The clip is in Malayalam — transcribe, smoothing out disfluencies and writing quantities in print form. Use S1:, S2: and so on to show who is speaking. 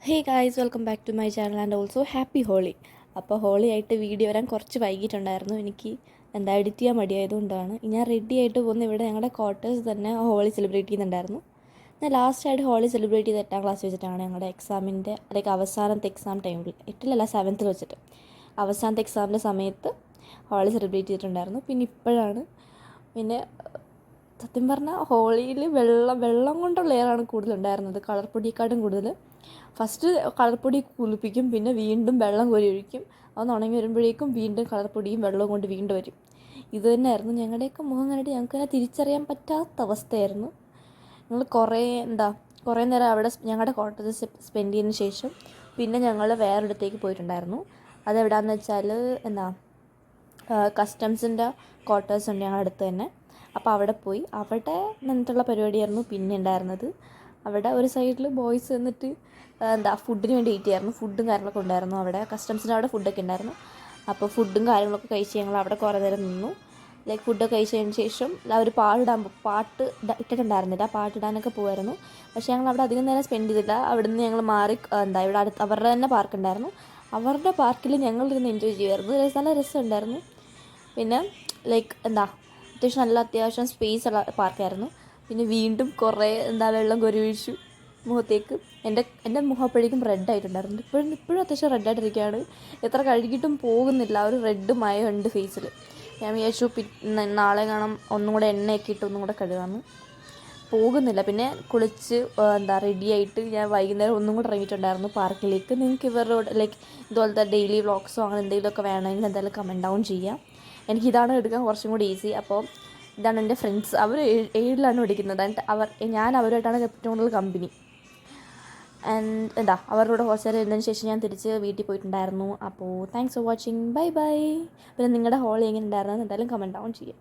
S1: Hey guys, welcome back to my channel and also happy Holi. അപ്പോൾ ഹോളി ആയിട്ട് വീഡിയോ വരാൻ കുറച്ച് വൈകിട്ടുണ്ടായിരുന്നു. എനിക്ക് എഡിറ്റ് ചെയ്യാൻ മടിയായതുകൊണ്ടാണ്. ഞാൻ റെഡി ആയിട്ട് പോകുന്ന ഇവിടെ ഞങ്ങളുടെ ക്വാർട്ടേഴ്സ് തന്നെ ഹോളി സെലിബ്രേറ്റ് ചെയ്യുന്നുണ്ടായിരുന്നു. ഞാൻ ലാസ്റ്റായിട്ട് ഹോളി സെലിബ്രേറ്റ് ചെയ്ത് 8ാം ക്ലാസ് വെച്ചിട്ടാണ് ഞങ്ങളുടെ എക്സാമിൻ്റെ അവസാനത്തെ എക്സാം ടൈമിൽ 8ൽ 7th വെച്ചിട്ട് അവസാനത്തെ എക്സാമിൻ്റെ സമയത്ത് ഹോളി സെലിബ്രേറ്റ് ചെയ്തിട്ടുണ്ടായിരുന്നു. പിന്നെ സത്യം പറഞ്ഞാൽ ഹോളിയിൽ വെള്ളം കൊണ്ടുള്ള എയറാണ് കൂടുതലുണ്ടായിരുന്നത്, കളർ പൊടിയെക്കാട്ടും കൂടുതൽ. ഫസ്റ്റ് കളർ പൊടി കുളിപ്പിക്കും, പിന്നെ വീണ്ടും വെള്ളം കോരി ഒഴിക്കും. അതൊന്ന് ഉണങ്ങി വരുമ്പോഴേക്കും വീണ്ടും കളർ പൊടിയും വെള്ളവും കൊണ്ട് വീണ്ടും വരും. ഇത് തന്നെയായിരുന്നു ഞങ്ങളുടെയൊക്കെ മുഖം കണ്ടിട്ട് ഞങ്ങൾക്ക് തന്നെ തിരിച്ചറിയാൻ പറ്റാത്ത അവസ്ഥയായിരുന്നു. ഞങ്ങൾ കുറേ നേരം അവിടെ ഞങ്ങളുടെ ക്വാർട്ടേഴ്സ് സ്പെൻഡ് ചെയ്തതിന് ശേഷം പിന്നെ ഞങ്ങൾ വേറൊരിടത്തേക്ക് പോയിട്ടുണ്ടായിരുന്നു. അതെവിടെയാണെന്ന് വെച്ചാൽ കസ്റ്റംസിൻ്റെ ക്വാർട്ടേഴ്സ് ഉണ്ട് ഞങ്ങളുടെ അടുത്ത് തന്നെ. അപ്പോൾ അവിടെ പോയി അവിടെ നിന്നിട്ടുള്ള പരിപാടിയായിരുന്നു പിന്നെ ഉണ്ടായിരുന്നത്. അവിടെ ഒരു സൈഡിൽ ബോയ്സ് എന്നിട്ട് ഫുഡിന് വേണ്ടി വെയിറ്റ് ചെയ്യായിരുന്നു. ഫുഡും കാര്യങ്ങളൊക്കെ ഉണ്ടായിരുന്നു. അവിടെ കസ്റ്റംസിൻ്റെ അവിടെ ഫുഡൊക്കെ ഉണ്ടായിരുന്നു. അപ്പോൾ ഫുഡും കാര്യങ്ങളൊക്കെ കഴിച്ച് ഞങ്ങൾ അവിടെ കുറേ നേരം നിന്നു. ഫുഡൊക്കെ കഴിച്ചതിന് ശേഷം ഒരു പാട്ട് ഇട്ടിട്ടുണ്ടായിരുന്നില്ല, പാട്ടിടാനൊക്കെ പോകുമായിരുന്നു. പക്ഷേ ഞങ്ങൾ അവിടെ അധികം നേരം സ്പെൻഡ് ചെയ്തില്ല. അവിടെ നിന്ന് ഞങ്ങൾ മാറി ഇവിടെ അടുത്ത് അവരുടെ തന്നെ പാർക്ക് ഉണ്ടായിരുന്നു. അവരുടെ പാർക്കിൽ ഞങ്ങളിരുന്ന് എൻജോയ് ചെയ്യുമായിരുന്നു. നല്ല രസമുണ്ടായിരുന്നു. പിന്നെ അത്യാവശ്യം സ്പേസ് ഉള്ള പാർക്കായിരുന്നു. പിന്നെ വീണ്ടും കുറേ വെള്ളം കോരി ഒഴിച്ചു മുഖത്തേക്ക്. എൻ്റെ മുഖം അപ്പോഴേക്കും റെഡായിട്ടുണ്ടായിരുന്നു. ഇപ്പോഴും അത്യാവശ്യം റെഡായിട്ടിരിക്കുകയാണ്. എത്ര കഴുകിയിട്ടും പോകുന്നില്ല, ഒരു റെഡ് മയമുണ്ട് ഫേസിൽ. ഞാൻ വിചാരിച്ചു നാളെ ഒന്നും കൂടെ എണ്ണയൊക്കെ ഇട്ട് ഒന്നും കൂടെ കഴുകാമെന്ന്. പോകുന്നില്ല. പിന്നെ കുളിച്ച് റെഡിയായിട്ട് ഞാൻ വൈകുന്നേരം ഒന്നും കൂടെ ഇറങ്ങിയിട്ടുണ്ടായിരുന്നു പാർക്കിലേക്ക്. നിങ്ങൾക്ക് ഇവരോട് ഇതുപോലത്തെ ഡെയിലി വ്ളോഗ്സോ അങ്ങനെ എന്തെങ്കിലുമൊക്കെ വേണമെങ്കിൽ എന്തായാലും കമൻറ്റ് ഡൗൺ ചെയ്യാം. എനിക്കിതാണ് എടുക്കാൻ കുറച്ചും കൂടി ഈസി. അപ്പോൾ ഇതാണ് എൻ്റെ ഫ്രണ്ട്സ്. അവർ 7ലാണ് പഠിക്കുന്നത്. ഞാൻ അവരുമായിട്ടാണ് ഏറ്റവും കൂടുതൽ കമ്പനി. ആൻഡ് അവരുടെ കൂടെ കുറച്ച് നേരം ഇരുന്നതിന് ശേഷം ഞാൻ തിരിച്ച് വീട്ടിൽ പോയിട്ടുണ്ടായിരുന്നു. അപ്പോൾ thanks for watching. Bye bye. പിന്നെ നിങ്ങളുടെ ഹോളി എങ്ങനെ ഉണ്ടായിരുന്നു എന്തായാലും കമൻറ്റ് ഡൗൺ ചെയ്യാം.